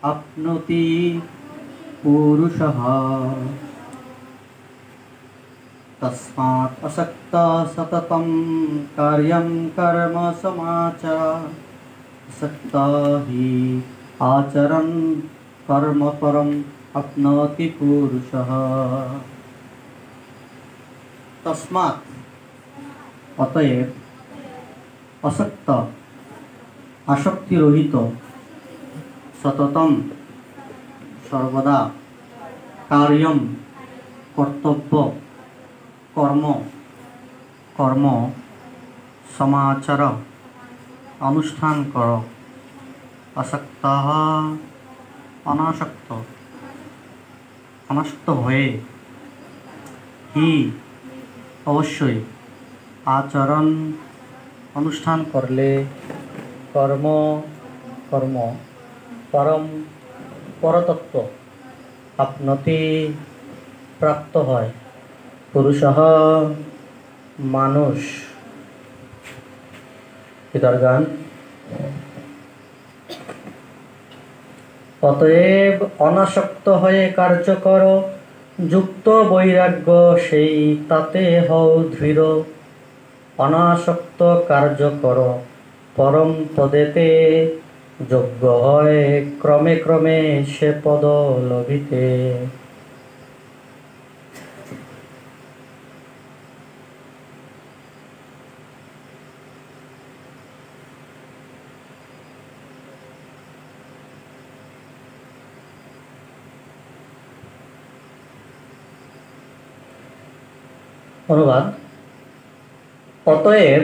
आप्नोति पुरुषः तस्मात् असक्तः सततं कार्यं कर्म समाचर असक्तः हि आचरन् कर्म परम् आप्नोति पुरुषः। तस्मात् अतएव असक्त आसक्ति रहित सततम सर्वदा कार्यम कर्तव्य कर्म कर्म समाचार अनुष्ठान कर असक्त अनासक्त अनस्त हुए ही अवश्य आचरण अनुष्ठान करले कर्म कर्म परम परतत्व आपनति प्राप्त है पुरुषः मानुष। इधर गान अतएव अनासक्त हये कार्य कर যুক্ত বৈরাগ্য সেই তাতে হও দৃঢ় অনাসক্ত কার্য কর পরম পদেতে যোগ্য হয় ক্রমে ক্রমে সে পদ লভিতে। অনুবাদ অতএব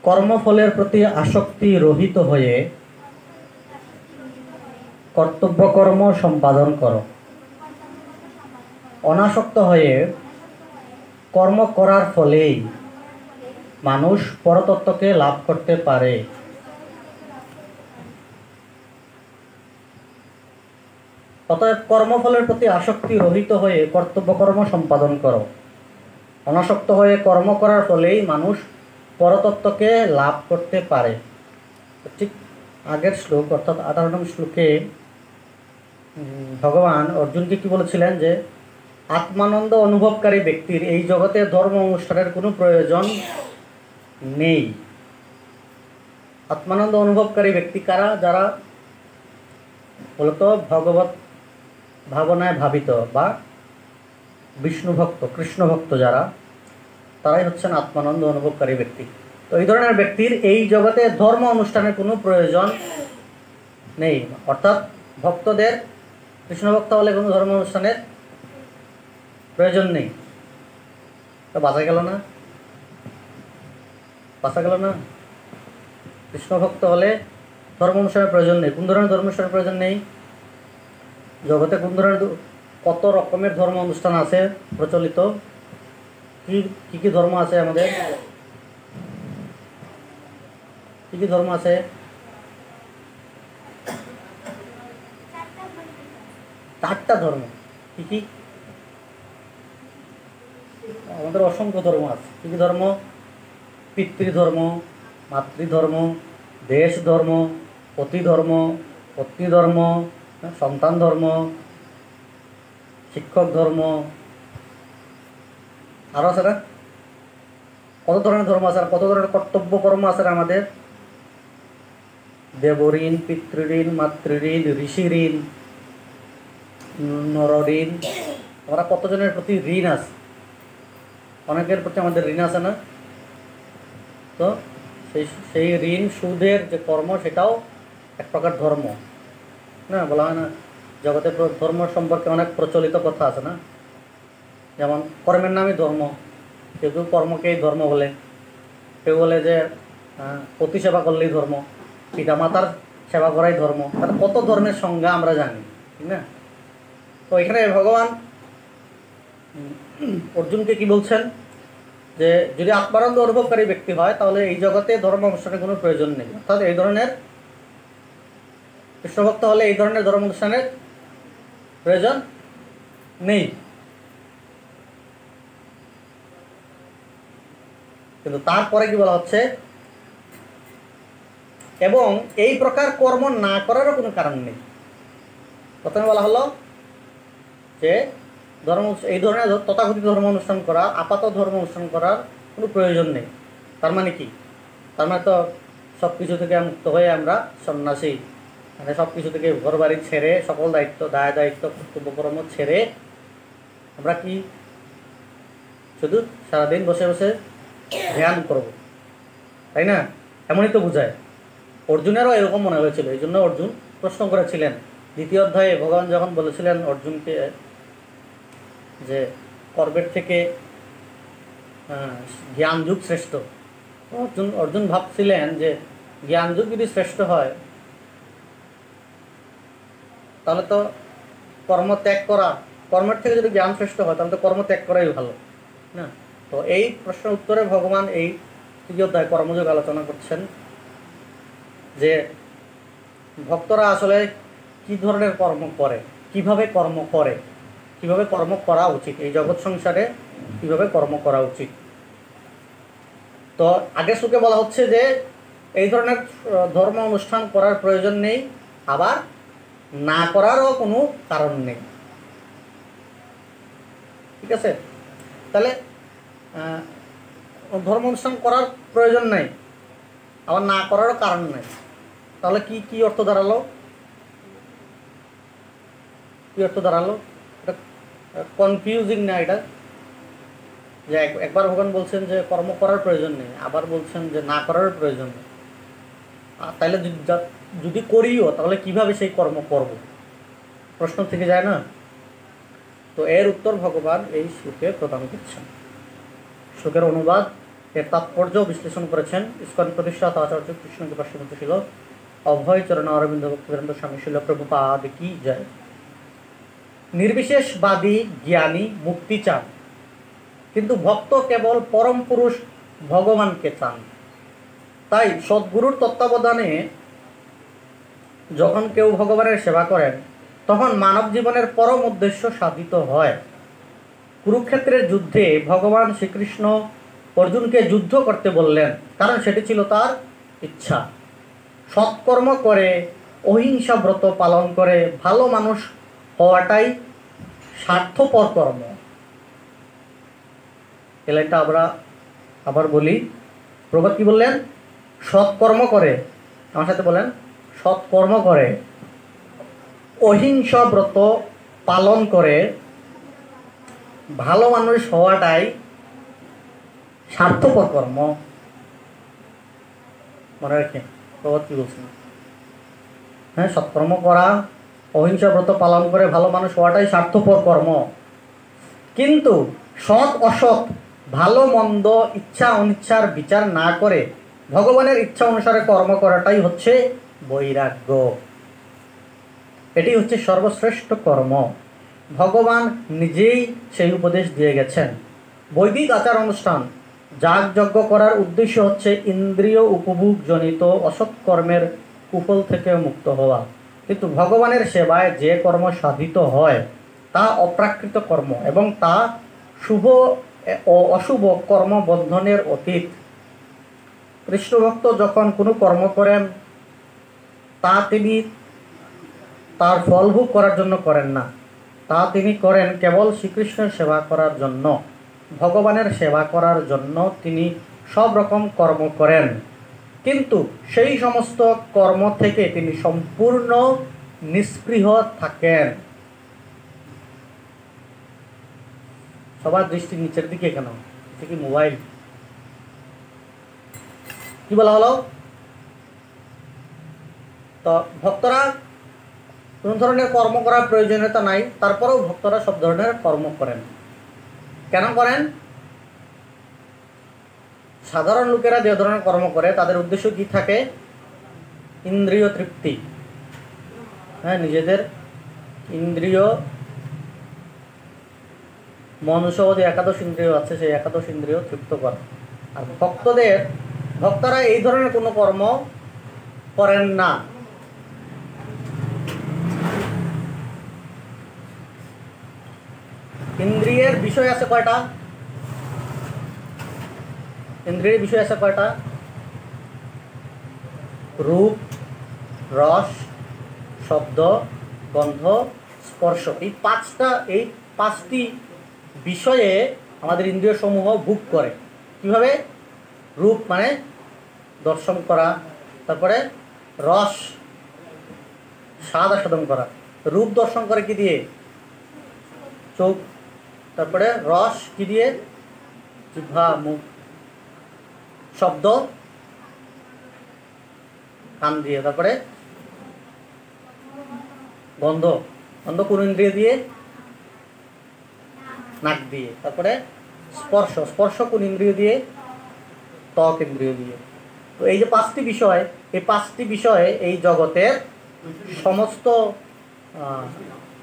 কর্মফলের প্রতি আসক্তি রহিত হয়ে কর্তব্য কর্ম সম্পাদন করো অনাসক্ত হয়ে কর্ম করার ফলেই মানুষ পরতত্ত্বকে লাভ করতে পারে। অতএব কর্মফলের প্রতি আসক্তি রহিত হয়ে কর্তব্য কর্ম সম্পাদন করো অনাসক্ত হয়ে কর্ম করার ফলেই মানুষ পরতত্ত্বকে লাভ করতে পারে। ঠিক আগের শ্লোক অর্থাৎ 18 নম্বর শ্লোকে ভগবান অর্জুনকে কি বলেছিলেন যে আত্মানন্দ অনুভবকারী ব্যক্তির এই জগতে ধর্ম অনুষ্ঠানের কোনো প্রয়োজন নেই। আত্মানন্দ অনুভবকারী ব্যক্তি কারা? যারা মূলত ভগবত ভাবনায় ভাবিত বা বিষ্ণু ভক্ত কৃষ্ণ ভক্ত যারা, তারাই হচ্ছেন আত্মানন্দ অনুভবকারী ব্যক্তি। তো এই ধরনের ব্যক্তির এই জগতে ধর্ম অনুষ্ঠানের কোনো প্রয়োজন নেই, অর্থাৎ ভক্তদের কৃষ্ণ ভক্ত হলে কোনো ধর্ম অনুষ্ঠানের প্রয়োজন নেই। তো বাঁচা গেল না, বাঁচা গেল না। কৃষ্ণ ভক্ত হলে ধর্ম অনুষ্ঠানের প্রয়োজন নেই। কোন ধরনের ধর্ম অনুষ্ঠানের প্রয়োজন নেই? জগতে কোন ধরনের কত রকমের ধর্ম অনুষ্ঠান আছে প্রচলিত? কি কি ধর্ম আছে আমাদের? কি কি ধর্ম আছে? 4টা ধর্ম। কি কি? আমাদের অসংখ্য ধর্ম আছে। কি কি ধর্ম? পিতৃধর্ম, মাতৃধর্ম, দেশ ধর্ম, পতি ধর্ম, পত্নী ধর্ম, সন্তান ধর্ম, শিক্ষক ধর্ম, আরও আছে না? কত ধরনের ধর্ম আছে, আর কত ধরনের কর্তব্য কর্ম আছে আমাদের? দেবঋণ, পিতৃঋণ, মাতৃঋণ, ঋষি ঋণ, নরঋণ। আমরা কতজনের প্রতি ঋণ আছে? অনেকের প্রতি আমাদের ঋণ আছে না? তো সেই ঋণ সুদের যে কর্ম, সেটাও এক প্রকার ধর্ম না? বলা হয় না জগতে ধর্ম সম্পর্কে অনেক প্রচলিত কথা আছে না? যেমন কর্মের নামই ধর্ম, কেউ কেউ কর্মকেই ধর্ম বলে, কেউ বলে যে পতি সেবা করলেই ধর্ম, পিতামাতার সেবা করাই ধর্ম। তাহলে কত ধর্মের সংজ্ঞা আমরা জানি, ঠিক না? তো এখানে ভগবান অর্জুনকে কি বলছেন যে যদি আত্মানন্দ অনুভবকারী ব্যক্তি হয় তাহলে এই জগতে ধর্ম অনুষ্ঠানের কোনো প্রয়োজন নেই। অর্থাৎ এই ধরনের কৃষ্ণভক্ত হলে এই ধরনের ধর্ম অনুষ্ঠানের প্রয়োজন নেই। কিন্তু তারপরে কি বলা হচ্ছে? এবং এই প্রকার কর্ম না করারও কোনো কারণ নেই। প্রথমে বলা হলো যে এই ধরনের তথাকথিত ধর্ম অনুষ্ঠান করা, আপাত ধর্ম অনুষ্ঠান করার কোনো প্রয়োজন নেই। তার মানে কি? তার মানে তো সব কিছু থেকে মুক্ত হয়ে আমরা সন্ন্যাসী, মানে সব কিছু থেকে ঘর বাড়ি ছেড়ে, সকল দায়িত্ব কর্তব্যকর্ম ছেড়ে আমরা কি শুধু সারাদিন বসে বসে ধ্যান করব, তাই না? এমনই তো বোঝায়। অর্জুনেরও এরকম মনে হয়েছিল, এই জন্য অর্জুন প্রশ্ন করেছিলেন। দ্বিতীয় অধ্যায়ে ভগবান যখন বলেছিলেন অর্জুনকে যে কর্মের থেকে জ্ঞানযুগ শ্রেষ্ঠ, অর্জুন ভাবছিলেন যে জ্ঞানযুগ যদি শ্রেষ্ঠ হয় তাহলে তো কর্মের থেকে যদি জ্ঞান শ্রেষ্ঠ হয় তাহলে তো কর্ম ত্যাগ করাই ভালো না। তো এই প্রশ্নের উত্তরে ভগবান এই তৃতীয় অধ্যায় কর্মযোগ আলোচনা করছেন যে ভক্তরা আসলে কি ধরনের কর্ম করে, কিভাবে কর্ম করা উচিত, এই জগৎ সংসারে কিভাবে কর্ম করা উচিত। তো আগের শ্লোকে বলা হচ্ছে যে এই ধরনের ধর্ম অনুষ্ঠান করার প্রয়োজন নেই, আবার না করারও কোনো কারণ নেই। ঠিক আছে? তাহলে ধর্ম অনুষ্ঠান করার প্রয়োজন নেই, আবার না করারও কারণ নেই। তাহলে কি অর্থ দাঁড়ালো? এটা কনফিউজিং না এটা? যে একবার ভগবান বলছেন যে কর্ম করার প্রয়োজন নেই, আবার বলছেন যে না করার প্রয়োজন নেই। তাইলে যদি করিও তাহলে কিভাবে সেই কর্ম করব, প্রশ্ন থেকে যায় না? তো এর উত্তর ভগবান এই শ্লোকে প্রদান করছেন। শ্লোকের অনুবাদ, এর তাৎপর্য বিশ্লেষণ করেছেন ইস্কন প্রতিষ্ঠাতা আচার্য কৃষ্ণকে পার্শ্ববর্তী ছিল অভয় চরণ অরবিন্দ ভক্তিবেদান্ত স্বামী শিল প্রভুপাদ কি জয়। নির্বিশেষবাদী জ্ঞানী মুক্তি চান, কিন্তু ভক্ত কেবল পরম পুরুষ ভগবানকে চান। তাই সদ্গুরুর তত্ত্বাবধানে যখন কেউ ভগবানের সেবা করেন তখন মানব জীবনের পরম উদ্দেশ্য সাধিত হয়। কুরুক্ষেত্রের যুদ্ধে ভগবান শ্রীকৃষ্ণ অর্জুনকে যুদ্ধ করতে বললেন, কারণ সেটি ছিল তার ইচ্ছা। সৎকর্ম করে, অহিংসা ব্রত পালন করে ভালো মানুষ হওয়াটাই স্বার্থপর কর্ম। এই লাইনটা আমরা আবার বলি। প্রভুপাদ কি বললেন? সৎকর্ম করে, আমার সাথে বলেন, সৎকর্ম করে, অহিংসা ব্রত পালন করে ভালো মানুষ হওয়াটাই স্বার্থপর কর্ম। মনে রাখেন প্রভুপাদ কি বলছেন? হ্যাঁ, সৎকর্ম করা, অহিংসা ব্রত পালন করে ভালো মানুষ হওয়াটাই স্বার্থপর কর্ম। কিন্তু সৎ অসৎ, ভালো মন্দ, ইচ্ছা অনিচ্ছার বিচার না করে ভগবানের ইচ্ছা অনুসারে কর্ম করাটাই হচ্ছে বৈরাগ্য। এটি হচ্ছে সর্বশ্রেষ্ঠ কর্ম। ভগবান নিজেই সেই উপদেশ দিয়ে গেছেন। বৈদিক আচার অনুষ্ঠান, যাগযজ্ঞ করার উদ্দেশ্য হচ্ছে ইন্দ্রিয় উপভোগ জনিত অসৎ কর্মের কুফল থেকে মুক্ত হওয়া। কিন্তু ভগবানের সেবায় যে কর্ম সাধিত হয় তা অপ্রাকৃত কর্ম এবং তা শুভ ও অশুভ কর্মবন্ধনের অতীত। কৃষ্ণভক্ত যখন কোনো কর্ম করেন তা তিনি তার ফলভোগ করার জন্য করেন না, তা তিনি করেন কেবল শ্রীকৃষ্ণের সেবা করার জন্য। ভগবানের সেবা করার জন্য তিনি সব রকম কর্ম করেন, কিন্তু সেই সমস্ত কর্ম থেকে তিনি সম্পূর্ণ নিষ্পৃহ থাকেন। সবার দৃষ্টি নিচের দিকে কেন? এটা কি মোবাইল? কি বলা হলো? তো ভক্তরা কোনো ধরনের কর্ম করার প্রয়োজনীয়তা নাই, তারপরেও ভক্তরা সব ধরনের কর্ম করেন। কেন করেন? সাধারণ লোকেরা যে ধরনের কর্ম করে তাদের উদ্দেশ্য কি থাকে? ইন্দ্রিয় তৃপ্তি। হ্যাঁ, নিজেদের ইন্দ্রিয়, মনুষ্য যে একাদশ ইন্দ্রিয় আছে সেই একাদশ ইন্দ্রিয় তৃপ্ত করে। আর ভক্তরা এই ধরনের কোনো কর্ম করেন না। ইন্দ্রিয়ের বিষয় আছে কয়টা? ইন্দ্রিয়ের বিষয় আছে কয়টা? রূপ, রস, শব্দ, গন্ধ, স্পর্শ, এই পাঁচটি বিষয়ে আমাদের ইন্দ্রিয় সমূহ ভোগ করে। কিভাবে? রূপ মানে দর্শন করা, তারপরে রস স্বাদ আস্বাদন করা। রূপ দর্শন করে কি দিয়ে? চোখ। তারপরে রস কি দিয়ে? জিহ্বা, মুখ। শব্দ কান দিয়ে। তারপরে গন্ধ, গন্ধ কোন ইন্দ্রিয় দিয়ে? নাক দিয়ে। তারপরে স্পর্শ, স্পর্শ কোন ইন্দ্রিয় দিয়ে? ত্বক ইন্দ্রিয় দিয়ে। তো এই যে পাঁচটি বিষয়, এই পাঁচটি বিষয়ে এই জগতের সমস্ত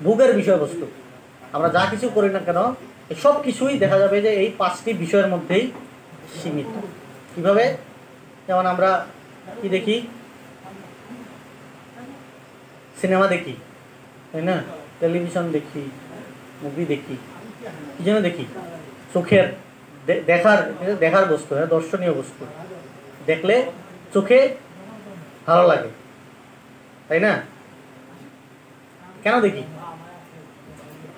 ভোগের বিষয়বস্তু, আমরা যা কিছু করি না কেন এই সব কিছুই দেখা যাবে যে এই পাঁচটি বিষয়ের মধ্যেই সীমিত। কিভাবে? যেমন আমরা কি দেখি? সিনেমা দেখি, তাই না? টেলিভিশন দেখি, মুভি দেখি। কি জন্য দেখি? চোখের দেখার বস্তু, হ্যাঁ, দর্শনীয় বস্তু দেখলে চোখে ভালো লাগে, তাই না? কেন দেখি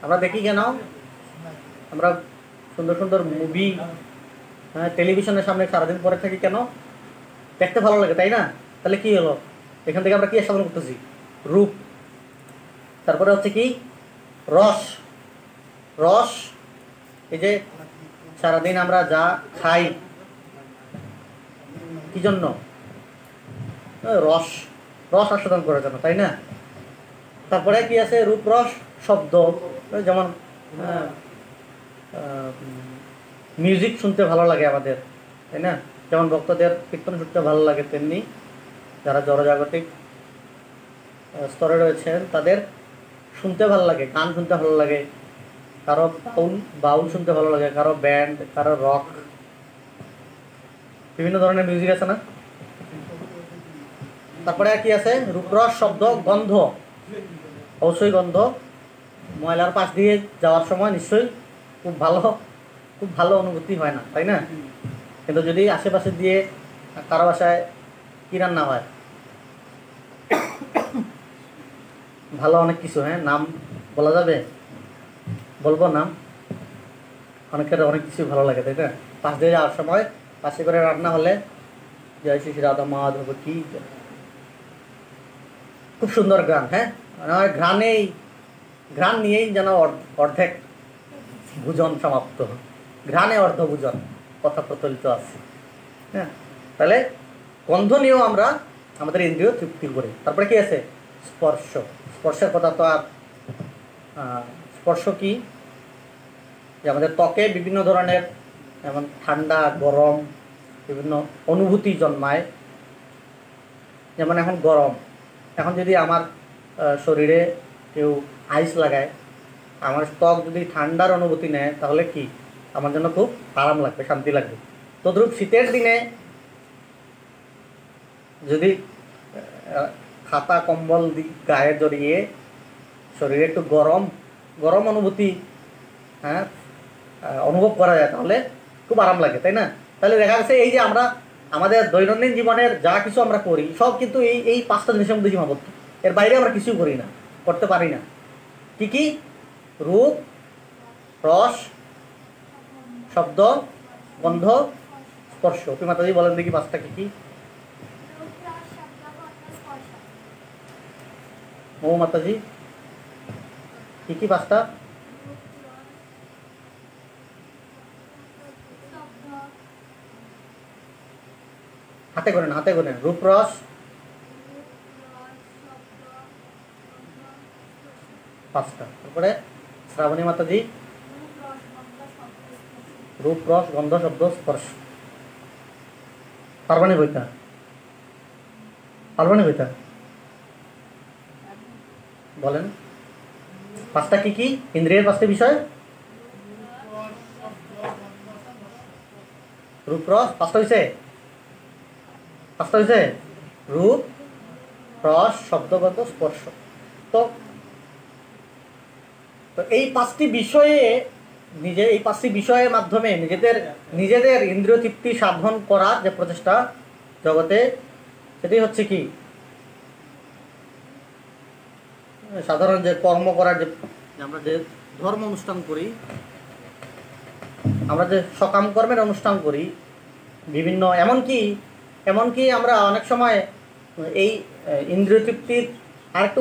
আমরা? দেখি কেন? আমরা সুন্দর সুন্দর মুভি, হ্যাঁ, টেলিভিশনের সামনে সারাদিন পরে থাকি কেন? দেখতে ভালো লাগে, তাই না? তাহলে কি হলো? এখান থেকে আমরা কি আস্বাদন করতেছি? রূপ। তারপরে হচ্ছে কি? রস। রস এই যে সারাদিন আমরা যা খাই কি জন্য? রস, রস আস্বাদন করার জন্য, তাই না? তারপরে কি আছে? রূপ, রস, শব্দ। যেমন মিউজিক শুনতে ভালো লাগে আমাদের, তাই না? যেমন ভক্তদের কীর্তন শুনতে ভালো লাগে, তেমনি যারা জড়জাগতিক স্তরে রয়েছেন তাদের শুনতে ভালো লাগে, গান শুনতে ভালো লাগে। কারো বাউল শুনতে ভালো লাগে, কারো ব্যান্ড, কারো রক, বিভিন্ন ধরনের মিউজিক আছে না? তারপরে কি আছে? রূপরস, শব্দ, গন্ধ। অবশ্যই গন্ধ। ময়লার পাশ দিয়ে যাওয়ার সময় নিশ্চয়ই খুব ভালো অনুভূতি হয় না, তাই না? কিন্তু যদি আশেপাশে দিয়ে কারো বাসায় কি রান্না হয়, ভালো অনেক কিছু, হ্যাঁ, নাম বলা যাবে? বলবো নাম? অনেকের অনেক কিছু ভালো লাগে, তাই না? পাশ দিয়ে যাওয়ার সময় পাশে করে রান্না হলে জয় শ্রী রাধা মাধব কি, খুব সুন্দর গান, হ্যাঁ, ঘ্রাণ নিয়েই যেন অর্ধেক ভোজন সমাপ্ত, ঘ্রাণে অর্ধ ভোজন, কথা প্রচলিত আছে, হ্যাঁ। তাহলে গন্ধ নিয়েও আমরা আমাদের ইন্দ্রিয় তৃপ্তি করি। তারপরে কি আছে? স্পর্শ। স্পর্শের কথা তো আর, স্পর্শ কি? যে আমাদের ত্বকে বিভিন্ন ধরনের, যেমন ঠান্ডা, গরম, বিভিন্ন অনুভূতি জন্মায়। যেমন এখন গরম, এখন যদি আমার শরীরে কেউ আইস লাগায়, আমার ত্বক যদি ঠান্ডার অনুভূতি নেয়, তাহলে কি আমার জন্য খুব আরাম লাগবে, শান্তি লাগবে। তদ্রূপ শীতের দিনে যদি খাতা কম্বল গায়ে জড়িয়ে শরীরে একটু গরম অনুভূতি, হ্যাঁ, অনুভব করা যায়, তাহলে খুব আরাম লাগে, তাই না? তাহলে দেখা যাচ্ছে এই যে আমরা আমাদের দৈনন্দিন জীবনের যা কিছু আমরা করি সব কিন্তু এই পাঁচটা জিনিসের মধ্যে সীমাবদ্ধ। এর বাইরে আমরা কিছু করি না, করতে পারি না। কি কি? রূপ, রস, শব্দ, গন্ধ, স্পর্শ। তুমি মাতাজি বলেন দেখি পাঁচটা কি কি? ও মাতাজি, কি কি পাঁচটা? হাতে করেন। রূপ, রস, পাঁচটা। তারপরে শ্রাবণী মাতাজি? রূপ, রস, গন্ধ, শব্দ, স্পর্শ। পার্বণী বইতা বলেন পাঁচটা কি কি ইন্দ্রিয়ের পাঁচটা বিষয়? রূপ, রস, পাঁচটা হয়েছে? রূপ, রস, শব্দ, গন্ধ, স্পর্শ। তো এই পাঁচটি বিষয়ে এই পাঁচটি বিষয়ের মাধ্যমে নিজেদের ইন্দ্রিয় তৃপ্তি সাধন করার যে প্রচেষ্টা জগতে সেটাই হচ্ছে কি সাধারণ যে কর্ম করার যে আমরা যে ধর্ম অনুষ্ঠান করি, আমরা যে সকাম কর্মের অনুষ্ঠান করি বিভিন্ন, এমনকি আমরা অনেক সময় এই ইন্দ্রিয় তৃপ্তির আরেকটু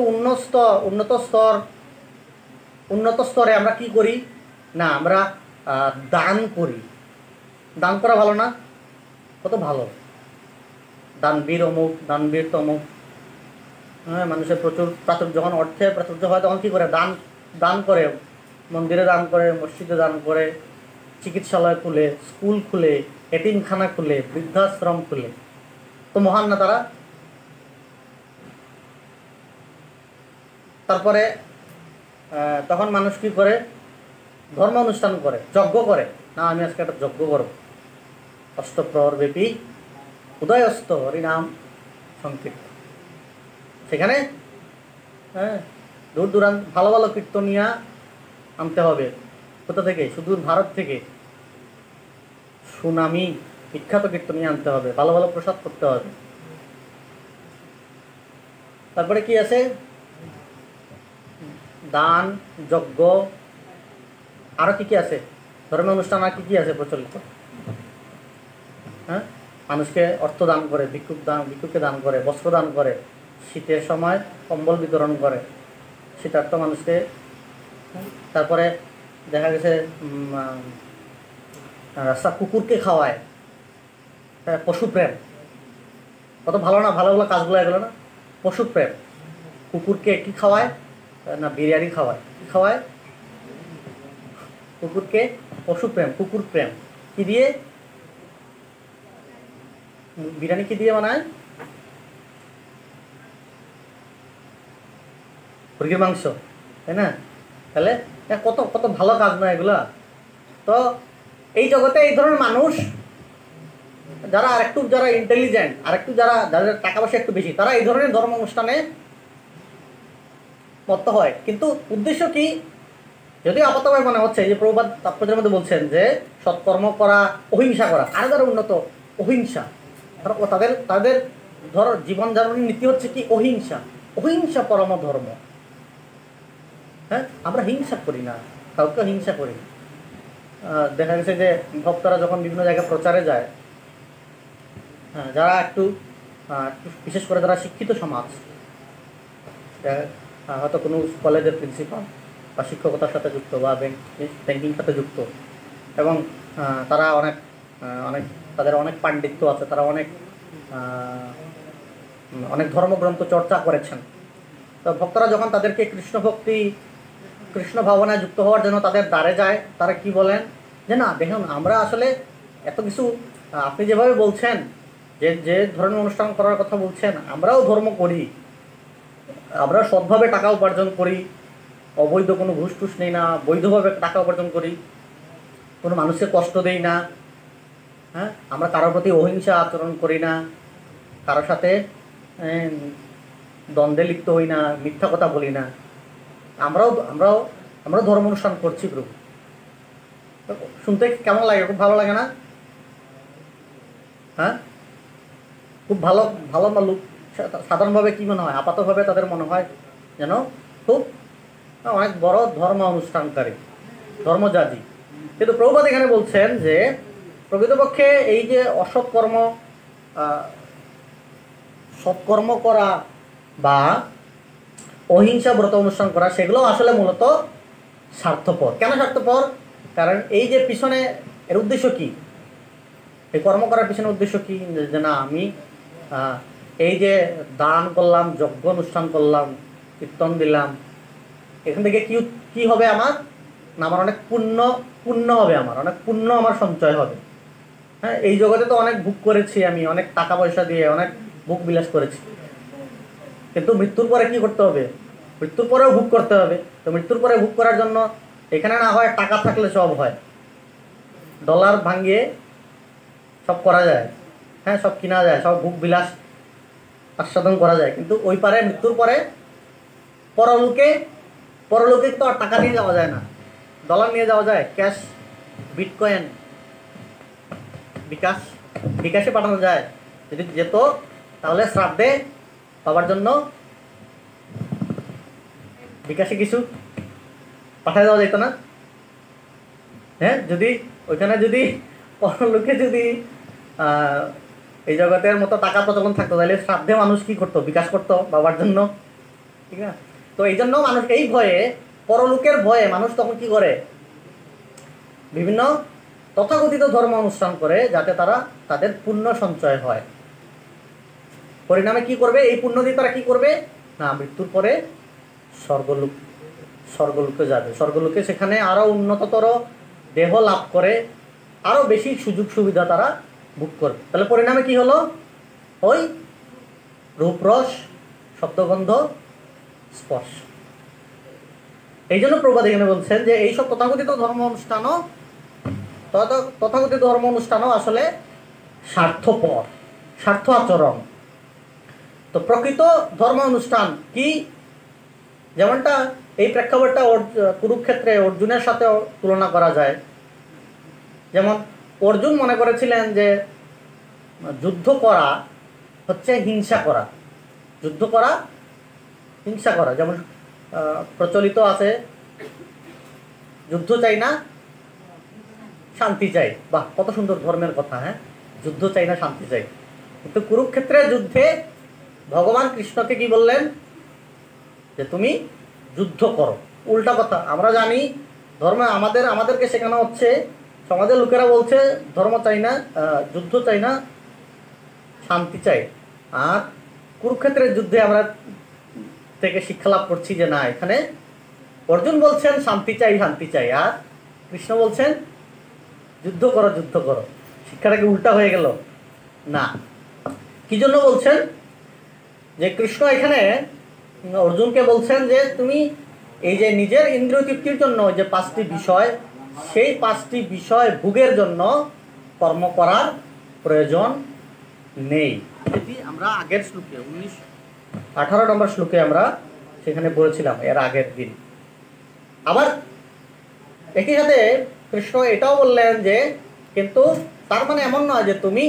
উন্নত স্তরে আমরা কি করি না, আমরা দান করি। দান করা ভালো না? কত ভালো, দানবীর অমুক, দানবীর তমুক। হ্যাঁ, মানুষের প্রচুর প্রাচুর্য, যখন অর্থের প্রাচুর্য হয় তখন কী করে, দান করে, মন্দিরে দান করে, মসজিদে দান করে, চিকিৎসালয় খুলে, স্কুল খুলে, এতিমখানা খুলে, বৃদ্ধাশ্রম খুলে। তো মহান না তারা? তারপরে তখন মানুষ কী করে, ধর্ম অনুষ্ঠান করে, যজ্ঞ করে। না, আমি আজকে একটা যজ্ঞ করব, অষ্টপ্রহর ব্যাপী উদয় অস্ত হরিনাম সংকীর্তন। সেখানে হ্যাঁ দূর দূরান্ত ভালো ভালো কীর্তনিয়া আনতে হবে। কোথা থেকে? সুদূর ভারত থেকে সুনামি বিখ্যাত কীর্তনিয়া আনতে হবে, ভালো ভালো প্রসাদ করতে হবে। তারপরে কি আছে? দান, যজ্ঞ, আরও কী কী আছে ধর্মীয় অনুষ্ঠান? আর কী আছে প্রচলিত? হ্যাঁ, মানুষকে অর্থ দান করে, ভিক্ষুককে দান করে, বস্ত্র দান করে, শীতের সময় কম্বল বিতরণ করে শীতার্থ মানুষকে। তারপরে দেখা গেছে কুকুরকে খাওয়ায়, পশুপ্রেম। কত ভালো না, ভালো ভালো কাজগুলো এগুলো না, পশুপ্রেম। কুকুরকে কি খাওয়ায় না, বিরিয়ানি খাওয়ায়। কী খাওয়ায়? কুকুরকে পশুপ্রেম, কুকুর প্রেম। কি দিয়ে বিরিয়ানি কি দিয়ে বানায়? মুরগির মাংস, তাই না? তাহলে কত কত ভালো কাজ না এগুলা। তো এই জগতে এই ধরনের মানুষ যারা যারা ইন্টেলিজেন্ট, যাদের টাকা পয়সা একটু বেশি, তারা এই ধরনের ধর্ম অনুষ্ঠানে মত্ত হয়। কিন্তু উদ্দেশ্য কি? যদিও আপাতভাবে মনে হচ্ছে যে প্রভুপাদ তাৎপর্যের মধ্যে বলছেন যে সৎকর্ম করা, অহিংসা করা, আরো যারা উন্নত অহিংসা, তাদের ধর জীবনযাপনের নীতি হচ্ছে কি? অহিংসা পরম ধর্ম। হ্যাঁ, আমরা হিংসা করি না, কাউকে হিংসা করি। দেখা গেছে যে ভক্তরা যখন বিভিন্ন জায়গায় প্রচারে যায়, যারা একটু বিশেষ করে যারা শিক্ষিত সমাজ, হয়তো কোনো কলেজের প্রিন্সিপাল বা শিক্ষকতার সাথে যুক্ত বা ব্যাংকিং সাথে যুক্ত, এবং তারা অনেক তাদের অনেক পাণ্ডিত্য আছে, তারা অনেক ধর্মগ্রন্থ চর্চা করেছেন। তো ভক্তরা যখন তাদেরকে কৃষ্ণ ভাবনায় যুক্ত হওয়ার জন্য তাদের দ্বারে যায়, তারা কি বলেন যে না দেখুন, আমরা আসলে এত কিছু, আপনি যেভাবে বলছেন, যে ধর্মীয় অনুষ্ঠান করার কথা বলছেন, আমরাও ধর্ম করি, আমরা সৎভাবে টাকা উপার্জন করি, অবৈধ কোনো ঘুষ টুস নেই না, বৈধভাবে টাকা উপার্জন করি, কোনো মানুষকে কষ্ট দেই না। হ্যাঁ, আমরা কারোর প্রতি অহিংসা আচরণ করি না, কারোর সাথে দ্বন্দ্বে লিপ্ত হই না, মিথ্যা কথা বলি না। আমরাও ধর্ম অনুষ্ঠান করছি প্রভু। শুনতে কেমন লাগে? খুব ভালো লাগে না? হ্যাঁ, খুব ভালো লোক। সাধারণভাবে কী মনে হয়? আপাতভাবে তাদের মনে হয় যেন খুব অনেক বড় ধর্ম অনুষ্ঠানকারী, ধর্মযাজী। কিন্তু প্রভুপাদ এখানে বলছেন যে প্রকৃতপক্ষে এই যে সৎকর্ম করা বা অহিংসা ব্রত অনুষ্ঠান করা, সেগুলো আসলে মূলত স্বার্থপর। কেন স্বার্থপর? কারণ এই যে পিছনে এর উদ্দেশ্য কি? এই কর্ম করার পিছনে উদ্দেশ্য কি? যে না, আমি এই যে দান করলাম, যজ্ঞ অনুষ্ঠান করলাম, কীর্তন দিলাম, এখান থেকে কি হবে আমার? না, আমার অনেক পুণ্য হবে, আমার সঞ্চয় হবে। হ্যাঁ, এই জগতে তো অনেক ভোগ করেছি, আমি অনেক টাকা পয়সা দিয়ে অনেক ভোগ বিলাস করেছি, কিন্তু মৃত্যুর পরে কি করতে হবে? মৃত্যুর পরেও ভোগ করতে হবে। তো মৃত্যুর পরে ভোগ করার জন্য এখানে না হয় টাকা থাকলে সব হয়, ডলার ভাঙিয়ে সব করা যায়, হ্যাঁ, সব কিনা যায়, সব ভোগ বিলাস আস্বাদন করা যায়। কিন্তু ওই পারে মৃত্যুর পরে পরলোকে তো আর টাকা নিয়ে যাওয়া যায় না, ডলার নিয়ে যাওয়া যায়, ক্যাশ, বিটকয়েন, বিকাশে পাঠানো যায়। যদি যেত তাহলে শ্রাদ্ধে পাওয়ার জন্য বিকাশে কিছু পাঠায় দেওয়া যেত না? হ্যাঁ, যদি ওইখানে যদি লোকে যদি এই জগতের মতো টাকা প্রচলন থাকতো, তাহলে শ্রাদ্ধে মানুষ কি করতো? বিকাশ করতো বাবার জন্য, ঠিক না? তো এই জন্য মানুষ এই ভয়ে, পরলোকের ভয়ে মানুষ তখন কি করে? বিভিন্ন তথাকথিত ধর্ম অনুষ্ঠান করে, যাতে তারা তাদের পুণ্য সঞ্চয় হয়। পরিণামে কি করবে? এই পুণ্য দিয়ে তারা কি করবে না, মৃত্যুর পরে স্বর্গলোকে যাবে। স্বর্গলোকে সেখানে আরো উন্নততর দেহ লাভ করে আরো বেশি সুযোগ সুবিধা তারা ভোগ করবে। তাহলে পরিণামে কি হলো? ওই রূপরস, শব্দগন্ধ, স্পর্শ। এই জন্য প্রভুপাদ এখানে বলছেন যে এইসব তথাকথিত ধর্ম অনুষ্ঠানও আসলে স্বার্থপর, স্বার্থ আচরণ। তো প্রকৃত ধর্ম অনুষ্ঠান কি? যেমনটা এই প্রেক্ষাপটটা কুরুক্ষেত্রে অর্জুনের সাথে তুলনা করা যায়। যেমন অর্জুন মনে করেছিলেন যে যুদ্ধ করা হচ্ছে হিংসা করা, যুদ্ধ করা হিংসা করা। যেমন প্রচলিত আছে, যুদ্ধ চাই না শান্তি চাই। বাহ, কত সুন্দর ধর্মের কথা! হ্যাঁ, যুদ্ধ চাই না শান্তি চাই। কিন্তু কুরুক্ষেত্রের যুদ্ধে ভগবান কৃষ্ণকে কি বললেন? যে তুমি যুদ্ধ করো। উল্টা কথা। আমরা জানি ধর্মে আমাদেরকে শেখানো হচ্ছে, সমাজের লোকেরা বলছে ধর্ম চাই না, যুদ্ধ চাই না, শান্তি চাই। আর কুরুক্ষেত্রের যুদ্ধে আমরা থেকে শিক্ষা লাভ করছি যে না, এখানে অর্জুন বলছেন শান্তি চাই, শান্তি চাই, আর কৃষ্ণ বলছেন যুদ্ধ করো, যুদ্ধ করো। শিক্ষাটা কি উল্টা হয়ে গেল? না। কি জন্য বলছেন? যে কৃষ্ণ এখানে অর্জুনকে বলছেন যে তুমি এই যে নিজের ইন্দ্রিয় তৃপ্তির জন্য যে 5টি বিষয়, সেই 5টি বিষয় ভোগের জন্য কর্ম করার প্রয়োজন নেই। যেটি আমরা আগের শ্লোকে 18 নম্বর শ্লোকে আমরা সেখানে বলেছিলাম এর আগের দিন। আবার একই সাথে কৃষ্ণ এটাও বললেন যে কিন্তু তার মানে এমন নয় যে তুমি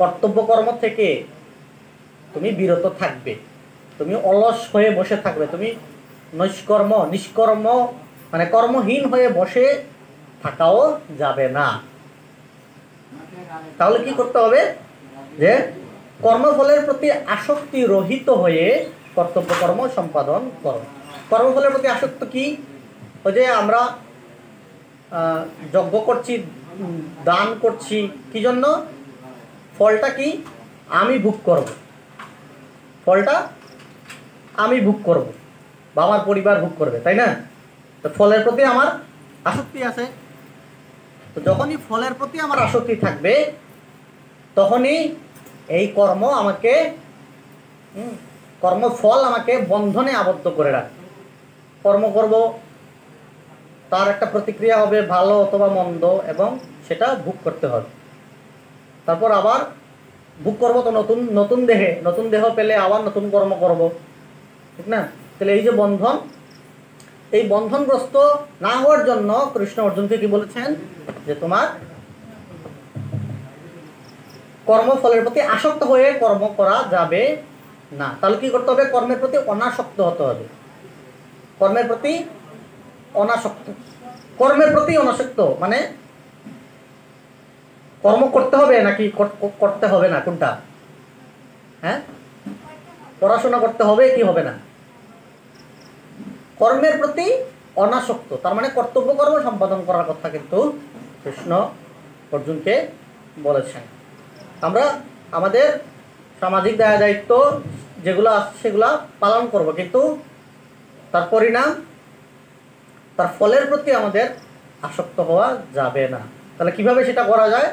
কর্তব্য কর্ম থেকে তুমি বিরত থাকবে, তুমি অলস হয়ে বসে থাকবে, তুমি নিষ্কর্ম মানে কর্মহীন হয়ে বসে থাকাও যাবে না। তাহলে কি করতে হবে? যে কর্মফলের প্রতি আসক্তি রহিত হয়ে কর্তব্য কর্ম সম্পাদন করো। কর্মফলের প্রতি আসক্তি কি? ওই যে আমরা যজ্ঞ করছি, দান করছি, কি জন্য? ফলটা কি? আমি ভোগ করব, ফলটা আমি ভোগ করব বা আমার পরিবার ভোগ করবে, তাই না? তো ফলের প্রতি আমার আসক্তি আছে। তো যখনই ফলের প্রতি আমার আসক্তি থাকবে, তখনই এই কর্মফল আমাকে বন্ধনে আবদ্ধ করে রাখবে। কর্ম করব, তার একটা প্রতিক্রিয়া হবে ভালো অথবা মন্দ, এবং সেটা ভোগ করতে হবে। তারপর আবার ভোগ করবো তো নতুন দেহ পেলে আবার নতুন কর্ম করব, ঠিক না? তাহলে এই যে বন্ধন, এই বন্ধনগ্রস্ত না হওয়ার জন্য কৃষ্ণ অর্জুনকে কি বলেছেন? যে তোমার কর্মফলের প্রতি আসক্ত হয়ে কর্ম করা যাবে না। তাহলে কি করতে হবে? কর্মের প্রতি অনাসক্ত হতে হবে। কর্মের প্রতি অনাসক্ত মানে কর্ম করতে হবে নাকি করতে হবে না, কোনটা? হ্যাঁ, পড়াশোনা করতে হবে কি হবে না? কর্মের প্রতি অনাসক্ত, তার মানে কর্তব্য কর্ম সম্পাদন করার কথা কিন্তু কৃষ্ণ অর্জুনকে বলেছেন। আমরা আমাদের সামাজিক দায় দায়িত্ব যেগুলো আছে সেগুলো পালন করব, কিন্তু তার পরিণাম, তার ফলের প্রতি আমাদের আসক্ত হওয়া যাবে না। তাহলে কিভাবে সেটা করা যায়?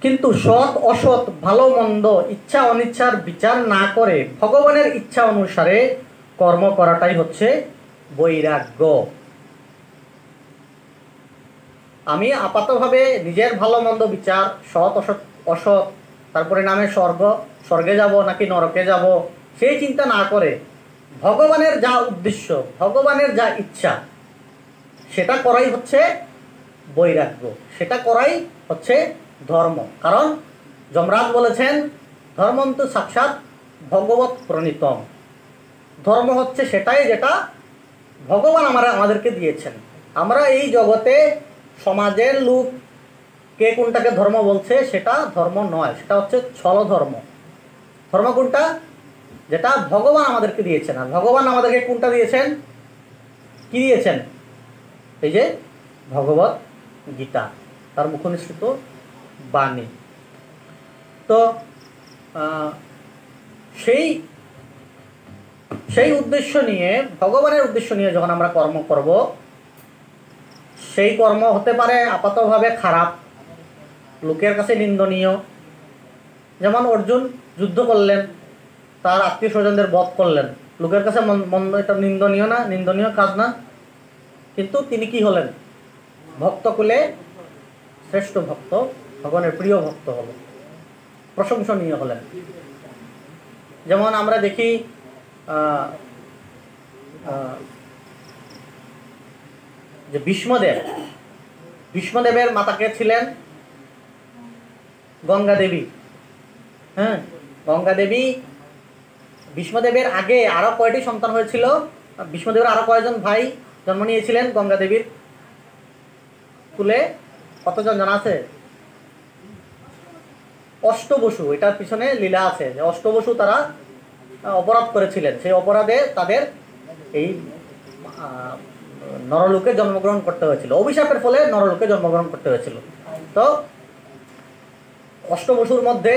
কিন্তু সৎ অসৎ, ভালো মন্দ, ইচ্ছা অনিচ্ছার বিচার না করে ভগবানের ইচ্ছা অনুসারে কর্ম করাটাই হচ্ছে বৈরাগ্য। আমি আপাতভাবে নিজের ভালো মন্দ বিচার, সৎ অসৎ, তারপরে নামে স্বর্গে যাব নাকি নরকে যাব, সেই চিন্তা না করে ভগবানের যা উদ্দেশ্য, ভগবানের যা ইচ্ছা, সেটা করাই হচ্ছে বৈরাগ্য, সেটা করাই হচ্ছে ধর্ম। কারণ যমরাজ বলেছেন ধর্মন্তু সাক্ষাৎ ভগবত প্রণীতম, ধর্ম হচ্ছে সেটাই যেটা ভগবান আমাদেরকে দিয়েছেন। আমরা এই জগতে সমাজের লোক কে কোনটাকে ধর্ম বলছে সেটা ধর্ম নয়, সেটা হচ্ছে ছল ধর্ম। ধর্ম কোনটা? যেটা ভগবান আমাদেরকে দিয়েছেন। আর ভগবান আমাদেরকে কোনটা দিয়েছেন? কি দিয়েছেন? এই যে ভগবত গীতা, তার মুখনিসৃত বাণী। তো সেই সেই উদ্দেশ্য নিয়ে, ভগবানের উদ্দেশ্য নিয়ে যখন আমরা কর্ম করব, সেই কর্ম হতে পারে আপাতভাবে খারাপ, লোকের কাছে নিন্দনীয়। যেমন অর্জুন যুদ্ধ করলেন, তার আত্মীয় স্বজনদের বধ করলেন, লোকের কাছে মন্দ, এটা নিন্দনীয় না? নিন্দনীয় কাজ না? কিন্তু তিনি কি হলেন? ভক্তকুলে শ্রেষ্ঠ ভক্ত, ভগবানের প্রিয় ভক্ত হলেন, প্রশংসনীয় হলেন। যেমন আমরা দেখি যে ভীষ্মদেবের মাতাকে ছিলেন গঙ্গা দেবী। হ্যাঁ, গঙ্গা দেবী, ভীষ্মদেবের আগে আরো কয়টি সন্তান হয়েছিল? ভীষ্মদেবের আরো কয়জন ভাই জন্ম নিয়েছিলেন গঙ্গা দেবীর কুলে? কতজন জানা আছে? অষ্টবসু। এটার পিছনে লীলা আছে যে অষ্টবসু তারা অপরাধ করেছিলেন, সেই অপরাধে তাদের এই নরলোকে জন্মগ্রহণ করতে হয়েছিল, অভিশাপের ফলে নরলোকে জন্মগ্রহণ করতে হয়েছিল। তো অষ্টবসুর মধ্যে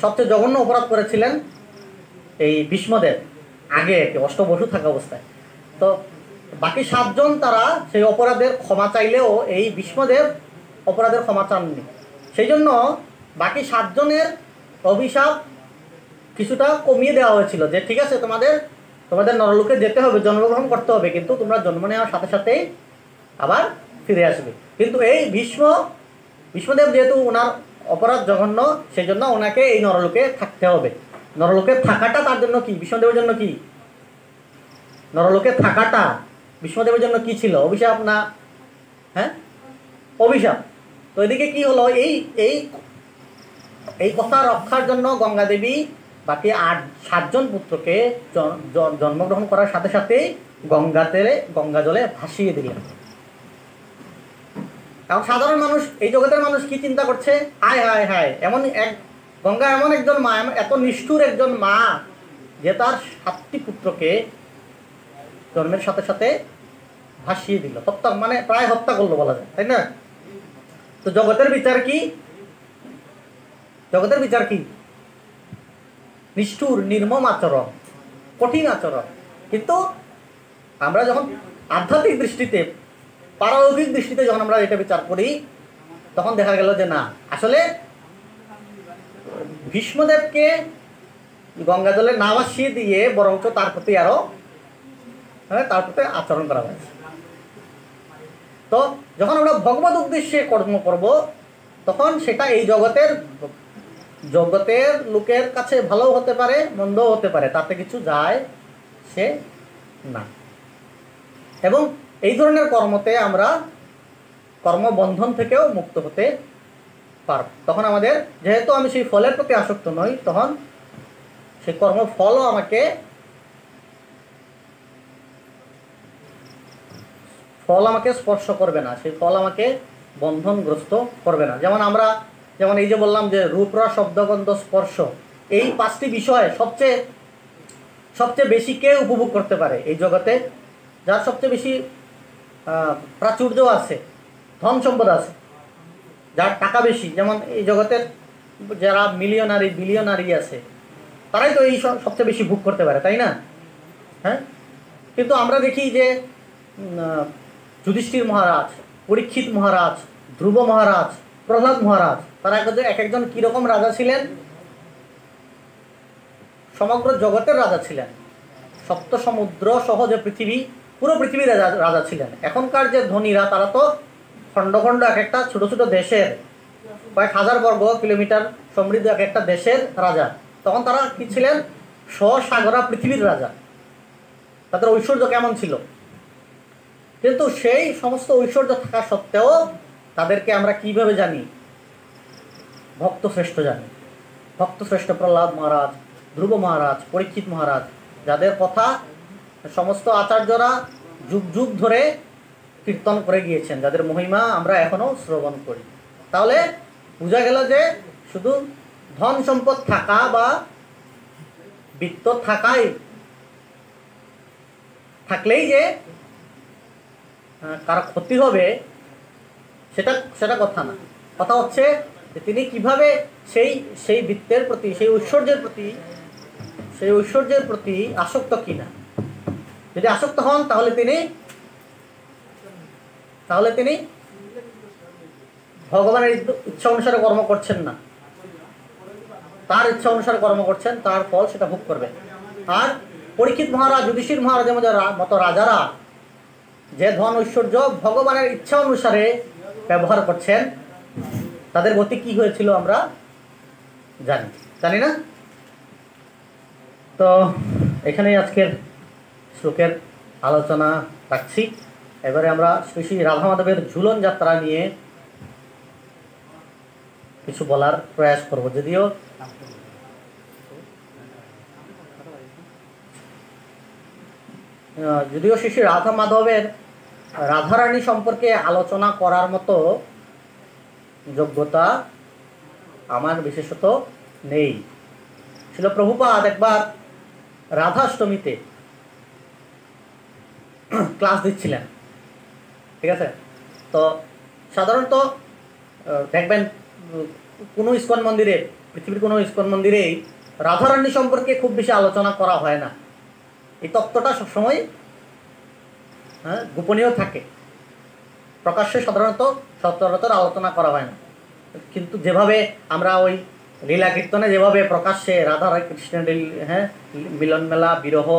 সবচেয়ে জঘন্য অপরাধ করেছিলেন এই ভীষ্মদেব, আগে অষ্টবসু থাকা অবস্থায়। তো বাকি 7 জন তারা সেই অপরাধের ক্ষমা চাইলেও এই ভীষ্মদেব অপরাধের ক্ষমা চাননি। সেই জন্য বাকি 7 জনের অভিশাপ কিছুটা কমিয়ে দেওয়া হয়েছিল, যে ঠিক আছে তোমাদের নরলোকে যেতে হবে, জন্মগ্রহণ করতে হবে, কিন্তু তোমরা জন্ম নেওয়ার সাথে সাথেই আবার ফিরে আসবে। কিন্তু এই ভীষ্মদেব যেহেতু ওনার অপরাধ জঘন্য, সেই জন্য ওনাকে এই নরলোকে থাকতে হবে। নরলোকে থাকাটা তার জন্য কি? ভীষ্মদেবের জন্য কি? নরলোকে থাকাটা ভীষ্মদেবের জন্য কি ছিল? অভিশাপ না? হ্যাঁ, অভিশাপ। তো এদিকে কি হলো, এই কথা রক্ষার জন্য গঙ্গা দেবী বাকি 7 জন পুত্রকে জন্মগ্রহণ করার সাথে সাথেই গঙ্গা জলে ভাসিয়ে দিলেন। এখন সাধারণ মানুষ, এই জগতের মানুষ কি চিন্তা করছে? হায় হায় হায়, গঙ্গা এমন একজন মা, এত নিষ্ঠুর একজন মা, যে তার 7টি পুত্রকে জন্মের সাথে সাথে ভাসিয়ে দিল, হত্যা, মানে প্রায় হত্যা করলো বলা যায়, তাই না? তো জগতের বিচার কি? জগতের বিচার কি? নিষ্ঠুর, নির্মম আচরণ, কঠিন আচরণ। কিন্তু আমরা যখন আধ্যাত্মিক দৃষ্টিতে, পারলৌকিক দৃষ্টিতে যখন আমরা এটা বিচার করি, তখন দেখা গেল যে না, আসলে ভীষ্মদেবকে গঙ্গা জলে না ভাসিয়ে দিয়ে বরঞ্চ তার প্রতি আচরণ করা হয়েছে। তো যখন আমরা ভগবত উদ্দেশ্যে কর্ম করব, তখন সেটা এই জগতের লোকের কাছে ভালো হতে পারে, মন্দও হতে পারে, তাতে কিছু যায় সে না। এবং এই ধরনের কর্মতে আমরা কর্মবন্ধন থেকেও মুক্ত হতে পারব। তখন আমাদের, যেহেতু আমি সেই ফলের প্রতি আসক্ত নই, তখন সেই কর্মফলও আমাকে স্পর্শ করবে না, সেই ফল আমাকে বন্ধনগ্রস্ত করবে না। যেমন এই যে বললাম যে রূপ, রস, শব্দ, গন্ধ, স্পর্শ, এই 5টি বিষয় সবচেয়ে বেশি কে উপভোগ করতে পারে এই জগতে? যার সবচেয়ে বেশি প্রাচুর্য আছে, ধন সম্পদ আছে, যার টাকা বেশি। যেমন এই জগতের যারা মিলিয়নারি, বিলিয়নারি আছে, তারাই তো এই সবচেয়ে বেশি ভোগ করতে পারে, তাই না? হ্যাঁ, কিন্তু আমরা দেখি যে যুধিষ্ঠির মহারাজ, পরীক্ষিত মহারাজ, ধ্রুব মহারাজ, প্রহ্লাদ মহারাজ, তারা এক একজন কীরকম রাজা ছিলেন? সমগ্র জগতের রাজা ছিলেন, সপ্ত সমুদ্র সহ যে পৃথিবী, পুরো পৃথিবীর রাজা ছিলেন। এখনকার যে ধনীরা, তারা তো খণ্ড খণ্ড এক একটা ছোট ছোট দেশের, কয়েক হাজার বর্গ কিলোমিটার সমৃদ্ধ এক একটা দেশের রাজা। তখন তারা কি ছিলেন? স্বসাগরা পৃথিবীর রাজা। তাদের ঐশ্বর্য কেমন ছিল? কিন্তু সেই সমস্ত ঐশ্বর্য থাকা সত্ত্বেও তাদেরকে আমরা কিভাবে জানি? ভক্ত শ্রেষ্ঠ জানি। ভক্ত শ্রেষ্ঠ প্রহ্লাদ মহারাজ, ধ্রুব মহারাজ, পরীক্ষিত মহারাজ, যাদের কথা সমস্ত আচার্যরা যুগ যুগ ধরে কীর্তন করে গিয়েছেন, যাদের মহিমা আমরা এখনো শ্রবণ করি। তাহলে বোঝা গেল যে শুধু ধন সম্পদ থাকা বা বিত্ত থাকলেই যে কারো ক্ষতি হবে সেটা কথা না। কথা হচ্ছে যে তিনি কিভাবে সেই বৃত্তের প্রতি, সেই ঐশ্বর্যের প্রতি আসক্ত কিনা। যদি আসক্ত হন তাহলে তিনি ভগবানের ইচ্ছা অনুসারে কর্ম করছেন না, তার ইচ্ছা অনুসারে কর্ম করছেন, তার ফল সেটা ভোগ করবে। আর পরীক্ষিত মহারাজ, যুধিষ্ঠির মহারাজের মতো রাজারা যে ধন ঐশ্বর্য ভগবানের ইচ্ছা অনুসারে ব্যবহার করছেন, তাদের গতি কি হয়েছিল আমরা জানি না। তো এখানেই আজকের শ্লোকের আলোচনা রাখছি। এবারে আমরা শ্রী শ্রী রাধা মাধবের ঝুলন যাত্রা নিয়ে কিছু বলার প্রয়াস করব। যদিও শ্রী শ্রী রাধা মাধবের রাধারানী সম্পর্কে আলোচনা করার মতো যোগ্যতা আমার বিশেষত নেই। ছিল প্রভুপাদ একবার রাধাষ্টমীতে ক্লাস দিচ্ছিলেন, ঠিক আছে? তো সাধারণত দেখবেন কোনো ইস্কন মন্দিরে, পৃথিবীর কোনো ইস্কন মন্দিরেই রাধারানী সম্পর্কে খুব বেশি আলোচনা করা হয় না। এই তত্ত্বটা সবসময় গোপনীয় থাকে, প্রকাশ্যে সাধারণত সচরাচর আলোচনা করা হয় না। কিন্তু যেভাবে আমরা ওই লীলা কীর্তনে যেভাবে প্রকাশ্যে রাধা কৃষ্ণের মিলন মেলা, বিরহ,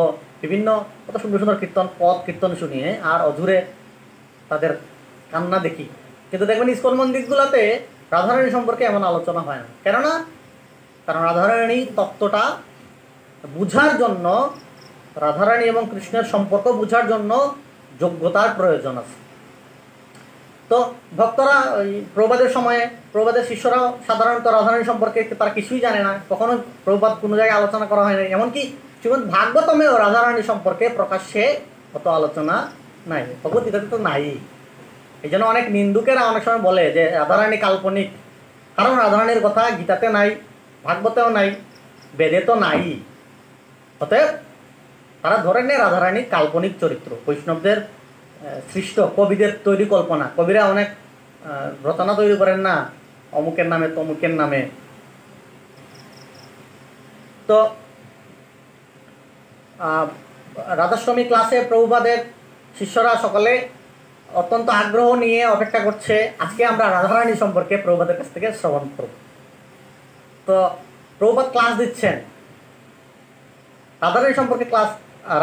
বিভিন্ন কত সুন্দর সুন্দর কীর্তন শুনি, আর অধুরে তাদের কান্না দেখি, কিন্তু দেখবেন ইস্কন মন্দিরগুলোতে রাধারানী সম্পর্কে এমন আলোচনা হয় না। কারণ রাধারানী তত্ত্বটা বুঝার জন্য, রাধারানী এবং কৃষ্ণের সম্পর্ক বুঝার জন্য যোগ্যতার প্রয়োজন আছে। তো ভক্তরা ওই প্রভুপাদের সময়ে, প্রভুপাদের শিষ্যরাও সাধারণত রাধারানী সম্পর্কে তারা কিছুই জানে না, কখনো প্রভুপাদ কোনো জায়গায় আলোচনা করা হয় না। এমনকি শ্রীমদ্ ভাগবতমেও রাধারানী সম্পর্কে প্রকাশ্যে অত আলোচনা নাই, ভগবদ্গীতাতে তো নাই। এই জন্য অনেক নিন্দুকেরা অনেক সময় বলে যে রাধারানী কাল্পনিক, কারণ রাধারানীর কথা গীতাতে নাই, ভাগবতেও নাই, বেদে তো নাই। অতএব তারা ধরে নেয় রাধারানী কাল্পনিক চরিত্র, বৈষ্ণবদের সৃষ্ট, কবিদের তৈরি কল্পনা। কবিরা অনেক রচনা তৈরি করেন না অমুকের নামে তমুকের নামে। তো রাধাষ্টমী ক্লাসে প্রভুপাদের শিষ্যরা সকলে অত্যন্ত আগ্রহ নিয়ে অপেক্ষা করছে, আজকে আমরা রাধারানী সম্পর্কে প্রভুপাদের কাছ থেকে শ্রবণ করব। তো প্রভুপাদ ক্লাস দিচ্ছেন রাধারানী সম্পর্কে,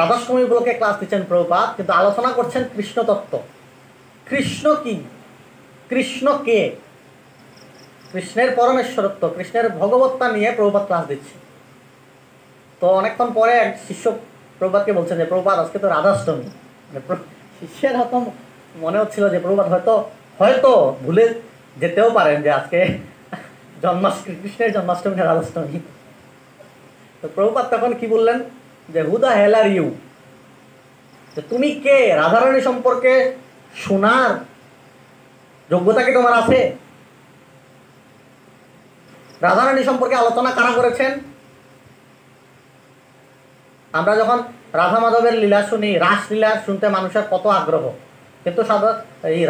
রাধাষ্টমী উপলক্ষে ক্লাস দিচ্ছেন প্রভুপাদ, কিন্তু আলোচনা করছেন কৃষ্ণ তত্ত্ব। কৃষ্ণ কি, কৃষ্ণ কে, কৃষ্ণের পরমেশ্বরত্ব, কৃষ্ণের ভগবত্তা নিয়ে প্রভুপাদ ক্লাস দিচ্ছে। তো অনেকক্ষণ পরে এক শিষ্য প্রভুপাদকে বলছেন যে প্রভুপাদ আজকে তো রাধাষ্টমী। শিষ্যের হয়তো মনে হচ্ছিল যে প্রভুপাদ হয়তো ভুলে যেতেও পারেন যে আজকে কৃষ্ণের জন্মাষ্টমী, রাধাষ্টমী। তো প্রভুপাদ তখন কি বললেন যে who the hell are you, তুমি কে? রাধারানী সম্পর্কে শোনার যোগ্যতা কি তোমার আছে? রাধারানী সম্পর্কে আলোচনা কারা করেছেন? আমরা যখন রাধা মাধবের লীলা শুনি, রাসলীলা শুনতে মানুষের কত আগ্রহ, কিন্তু এই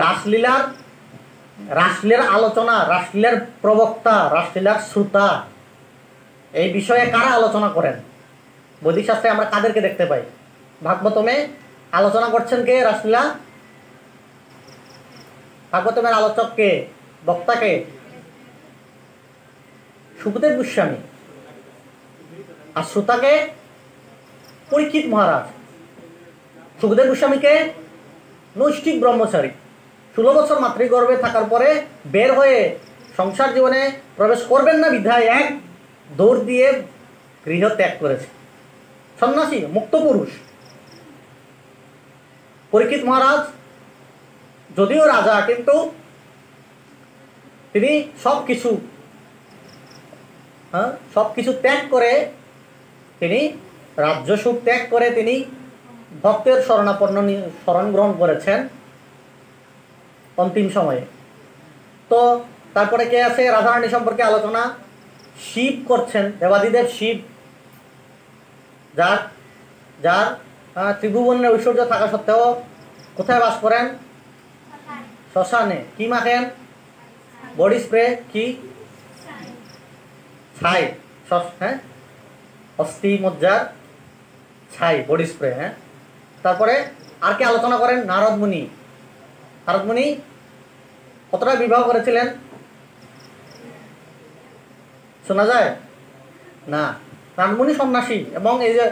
রাসলীলার আলোচনা, রাসলীলার প্রবক্তা, রাসলীলার শ্রোতা, এই বিষয়ে কারা আলোচনা করেন? বৈদিক শাস্ত্রে আমরা কাদেরকে দেখতে পাই? ভাগবতমে আলোচনা করছেন কে? রাসলীলা। ভাগবতমের আলোচক কে, বক্তা কে? সুখদেব গোস্বামী। আর শ্রোতাকে পরীক্ষিত মহারাজ। সুখদেব গোস্বামীকে নৈষ্ঠিক ব্রহ্মচারী, 16 বছর মাতৃগর্ভে থাকার পরে বের হয়ে সংসার জীবনে প্রবেশ করবেন না বিধায় এক দৌড় দিয়ে গৃহ ত্যাগ করেছে, সন্ন্যাসী, মুক্ত পুরুষ। পরীক্ষিত মহারাজ যদিও রাজা, কিন্তু তিনি সব কিছু সব কিছু ত্যাগ করে, তিনি রাজ্য সুখ ত্যাগ করে তিনি ভক্তের শরণ গ্রহণ করেছেন অন্তিম সময়ে। তো তারপরে কে আছে? রাধারানী সম্পর্কে আলোচনা শিব করছেন, দেবাদিদেব শিব, যার যার ত্রিভুবনের ঐশ্বর্য থাকা সত্ত্বেও কোথায় বাস করেন? শ্মশানে। কি মাখেন? Body spray. কি? ছাই। হ্যাঁ, অস্থি মজ্জার ছাই, বডি স্প্রে। হ্যাঁ, তারপরে আর কে আলোচনা করেন? নারদ মুনি। নারদ মুনি কতটা বিবাহ করেছিলেন শোনা যায় না? নারদ মুনি সন্ন্যাসী, এবং এই যে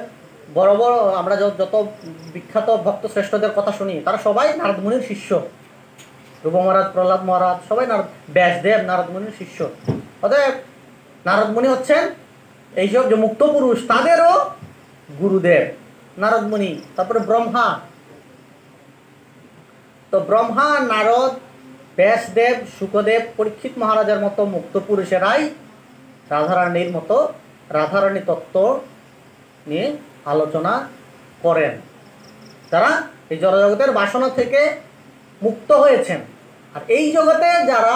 বড় বড় আমরা যত বিখ্যাত ভক্ত শ্রেষ্ঠদের কথা শুনি, তারা সবাই নারদ মুনির শিষ্য। ধ্রুব মহারাজ, প্রহ্লাদ মহারাজ, সবাই ব্যাসদেব নারদ মুনির শিষ্য। অতএব নারদ মুনি হচ্ছেন এইসব যে মুক্ত পুরুষ তাদেরও গুরুদেব নারদ মুনি। তারপরে ব্রহ্মা, তো ব্রহ্মা, নারদ, ব্যাসদেব, শুকদেব, পরীক্ষিত মহারাজের মতো মুক্ত পুরুষেরাই রাধারানীর মতো রাধারানী তত্ত্ব নিয়ে আলোচনা করেন, যারা এই জড়জগতের বাসনা থেকে মুক্ত হয়েছেন। আর এই জগতে যারা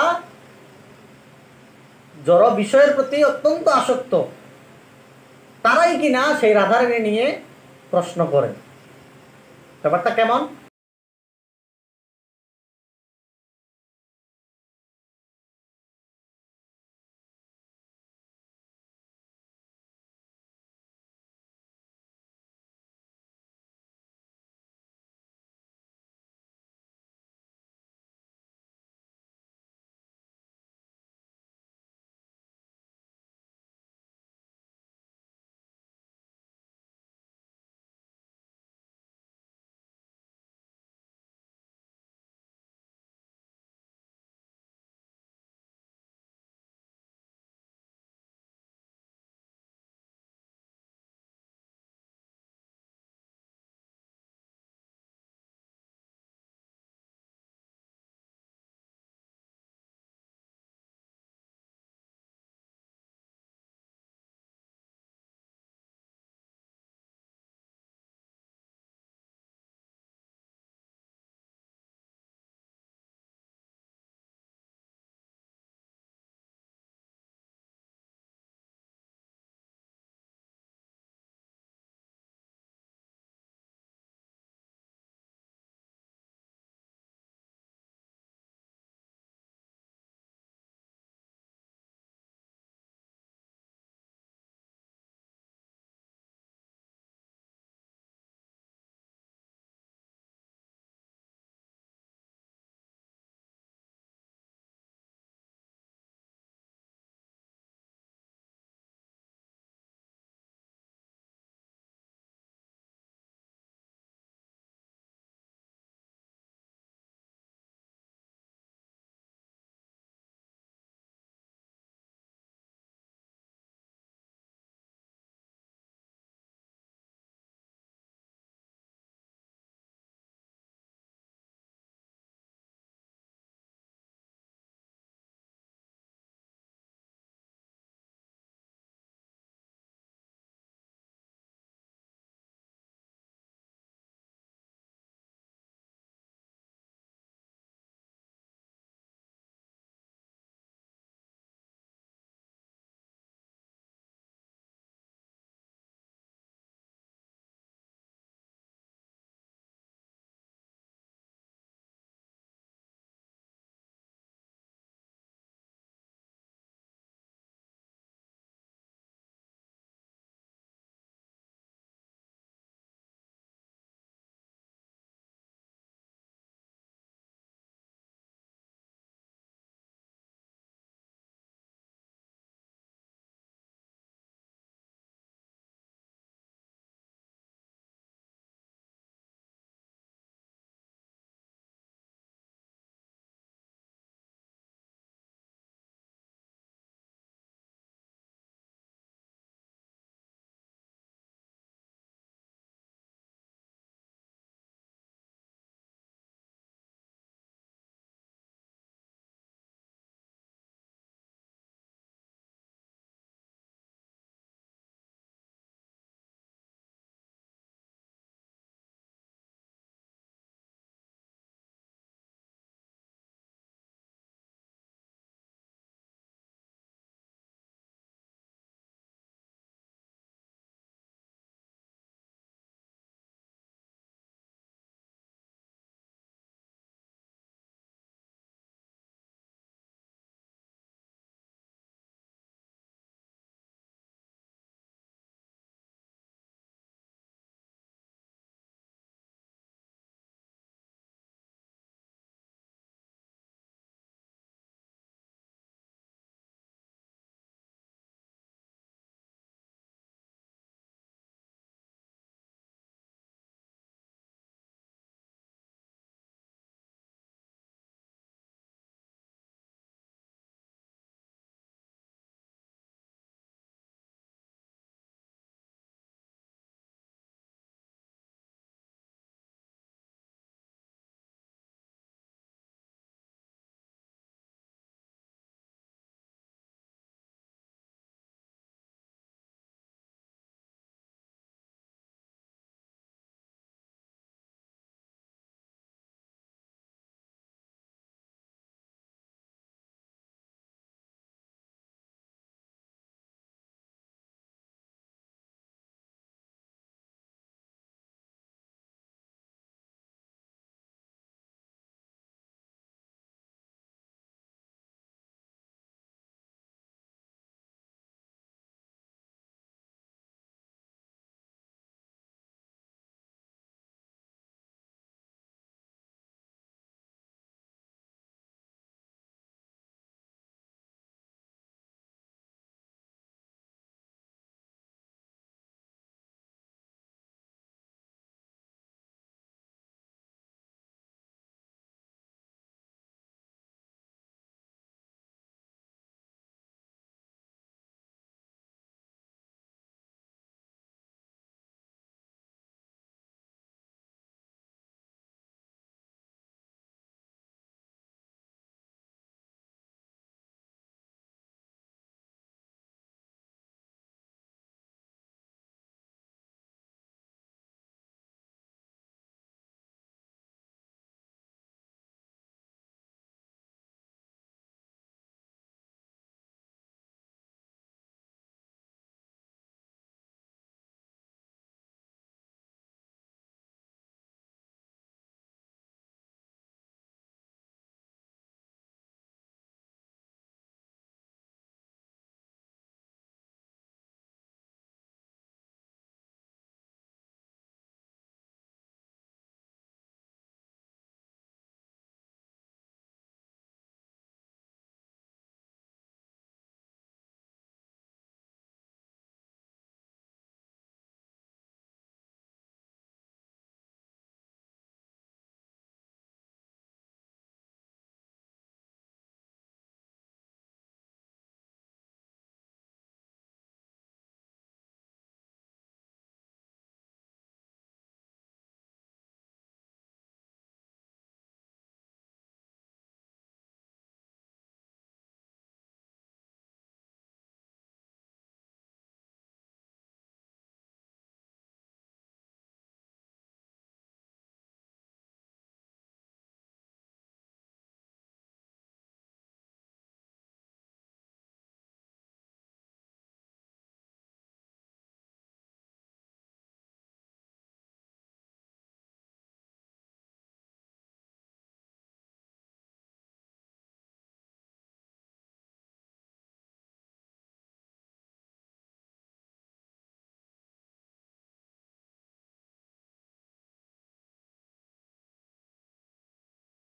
জড় বিষয়ের প্রতি অত্যন্ত আসক্ত, তারাই কিনা সেই রাধারানী নিয়ে প্রশ্ন করেন। ব্যাপারটা কেমন?